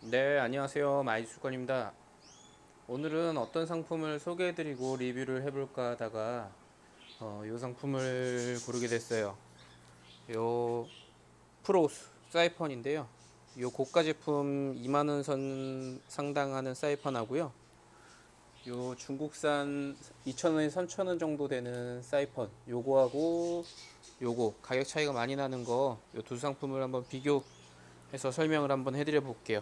네, 안녕하세요. 마이주권입니다. 오늘은 어떤 상품을 소개해드리고 리뷰를 해볼까 하다가 이 상품을 고르게 됐어요. 요 프로스 사이펀인데요. 요 고가 제품 2만원 선 상당하는 사이펀하고요. 요 중국산 2,000원에서 3,000원 정도 되는 사이펀 요거하고 요거 가격 차이가 많이 나는 거 요 두 상품을 한번 비교해서 설명을 한번 해드려 볼게요.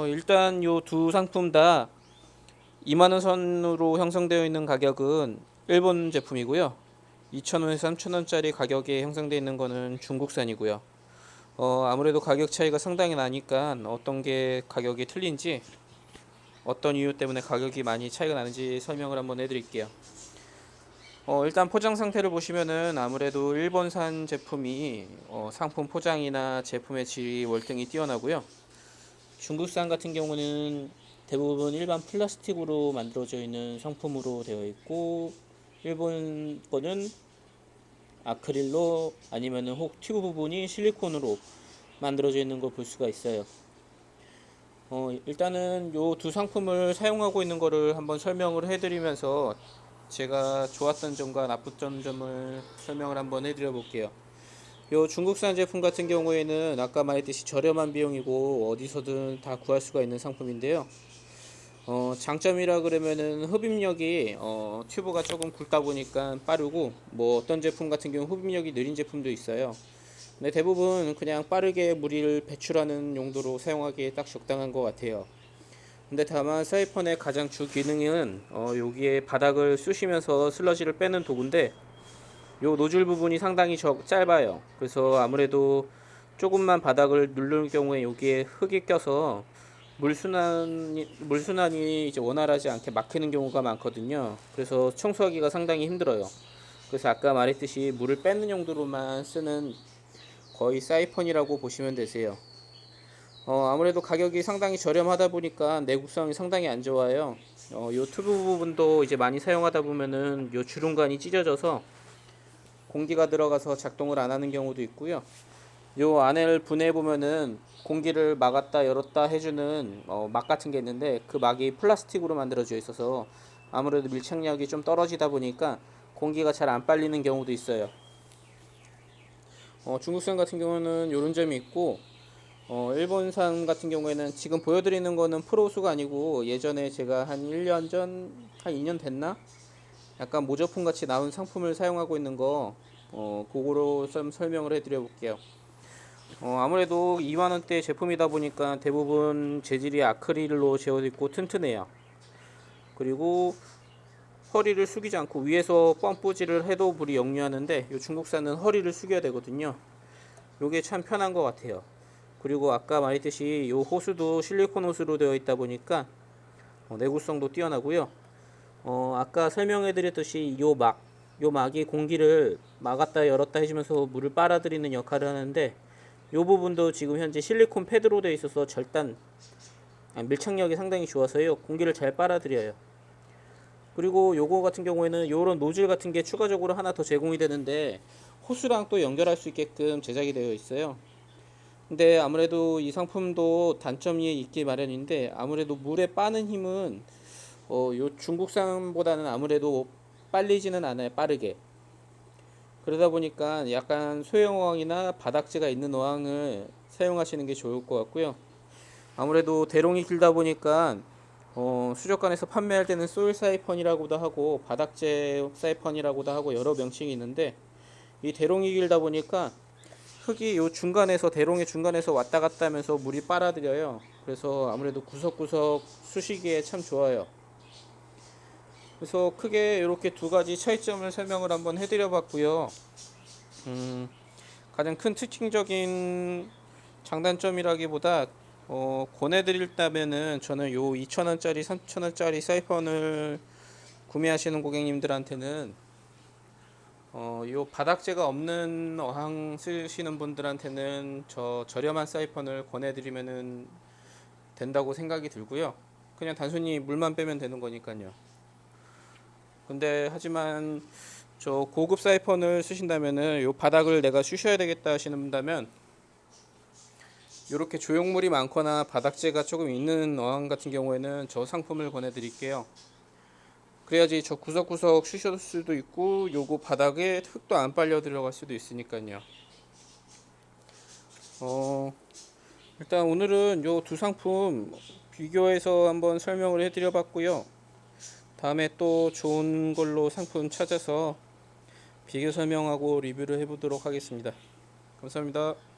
일단 요 두 상품 다 2만원 선으로 형성되어 있는 가격은 일본 제품이고요. 2,000원에서 3,000원짜리 가격에 형성되어 있는 거는 중국산이고요. 아무래도 가격 차이가 상당히 나니까 어떤 게 가격이 틀린지, 어떤 이유 때문에 가격이 많이 차이가 나는지 설명을 한번 해드릴게요. 일단 포장 상태를 보시면은 아무래도 일본산 제품이 상품 포장이나 제품의 질이 월등히 뛰어나고요. 중국산 같은 경우는 대부분 일반 플라스틱으로 만들어져 있는 상품으로 되어 있고, 일본 거는 아크릴로 아니면은 혹 튜브 부분이 실리콘으로 만들어져 있는 걸 볼 수가 있어요. 일단은 요 두 상품을 사용하고 있는 거를 한번 설명을 해드리면서 제가 좋았던 점과 나빴던 점을 설명을 한번 해드려 볼게요. 요 중국산 제품 같은 경우에는 아까 말했듯이 저렴한 비용이고 어디서든 다 구할 수가 있는 상품인데요. 장점이라 그러면은 흡입력이 튜브가 조금 굵다 보니까 빠르고, 뭐 어떤 제품 같은 경우 흡입력이 느린 제품도 있어요. 근데 대부분 그냥 빠르게 물을 배출하는 용도로 사용하기에 딱 적당한 것 같아요. 근데 다만 사이펀의 가장 주 기능은 여기에 바닥을 쑤시면서 슬러지를 빼는 도구인데, 요 노즐 부분이 상당히 짧아요. 그래서 아무래도 조금만 바닥을 누르는 경우에 여기에 흙이 껴서 물순환이 이제 원활하지 않게 막히는 경우가 많거든요. 그래서 청소하기가 상당히 힘들어요. 그래서 아까 말했듯이 물을 빼는 용도로만 쓰는 거의 사이펀이라고 보시면 되세요. 아무래도 가격이 상당히 저렴하다 보니까 내구성이 상당히 안 좋아요. 요 튜브 부분도 이제 많이 사용하다 보면은 요 주름관이 찢어져서 공기가 들어가서 작동을 안 하는 경우도 있고요. 요 안을 분해해 보면은 공기를 막았다 열었다 해주는 막 같은 게 있는데, 그 막이 플라스틱으로 만들어져 있어서 아무래도 밀착력이 좀 떨어지다 보니까 공기가 잘 안 빨리는 경우도 있어요. 중국산 같은 경우는 이런 점이 있고, 일본산 같은 경우에는 지금 보여드리는 거는 프로수가 아니고 예전에 제가 한 1년 전, 한 2년 됐나? 약간 모조품 같이 나온 상품을 사용하고 있는 거, 그거로 좀 설명을 해드려 볼게요. 아무래도 2만원대 제품이다 보니까 대부분 재질이 아크릴로 되어 있고 튼튼해요. 그리고 허리를 숙이지 않고 위에서 펌프질을 해도 불이 역류하는데, 이 중국산은 허리를 숙여야 되거든요. 이게 참 편한 것 같아요. 그리고 아까 말했듯이 이 호스도 실리콘 호스로 되어 있다 보니까 내구성도 뛰어나고요. 아까 설명해 드렸듯이 요 막이 공기를 막았다 열었다 해주면서 물을 빨아들이는 역할을 하는데, 이 부분도 지금 현재 실리콘 패드로 되어 있어서 밀착력이 상당히 좋아서요, 공기를 잘 빨아들여요. 그리고 요거 같은 경우에는 요런 노즐 같은 게 추가적으로 하나 더 제공이 되는데, 호스랑 또 연결할 수 있게끔 제작이 되어 있어요. 근데 아무래도 이 상품도 단점이 있기 마련인데, 아무래도 물에 빠는 힘은 요 중국산보다는 아무래도 빨리지는 않아요, 빠르게. 그러다 보니까 약간 소형 어항이나 바닥재가 있는 어항을 사용하시는 게 좋을 것 같고요. 아무래도 대롱이 길다 보니까 수족관에서 판매할 때는 소일 사이펀이라고도 하고 바닥재 사이펀이라고도 하고 여러 명칭이 있는데, 이 대롱이 길다 보니까 흙이 요 중간에서, 대롱의 중간에서 왔다 갔다 하면서 물이 빨아들여요. 그래서 아무래도 구석구석 쑤시기에 참 좋아요. 그래서 크게 이렇게 두 가지 차이점을 설명을 한번 해드려 봤고요. 가장 큰 특징적인 장단점이라기보다 권해드릴다면은 저는 요 2,000원짜리 3,000원짜리 사이펀을 구매하시는 고객님들한테는 요 바닥재가 없는 어항 쓰시는 분들한테는 저 저렴한 사이펀을 권해드리면은 된다고 생각이 들고요. 그냥 단순히 물만 빼면 되는 거니까요. 근데 하지만 저 고급 사이펀을 쓰신다면은 요 바닥을 내가 쑤셔야 되겠다 하시는 분다면 이렇게 조형물이 많거나 바닥재가 조금 있는 어항 같은 경우에는 저 상품을 권해 드릴게요. 그래야지 저 구석구석 쑤실 수도 있고 요거 바닥에 흙도 안 빨려 들어갈 수도 있으니까요. 일단 오늘은 요 두 상품 비교해서 한번 설명을 해드려 봤고요. 다음에 또 좋은 걸로 상품 찾아서 비교 설명하고 리뷰를 해보도록 하겠습니다. 감사합니다.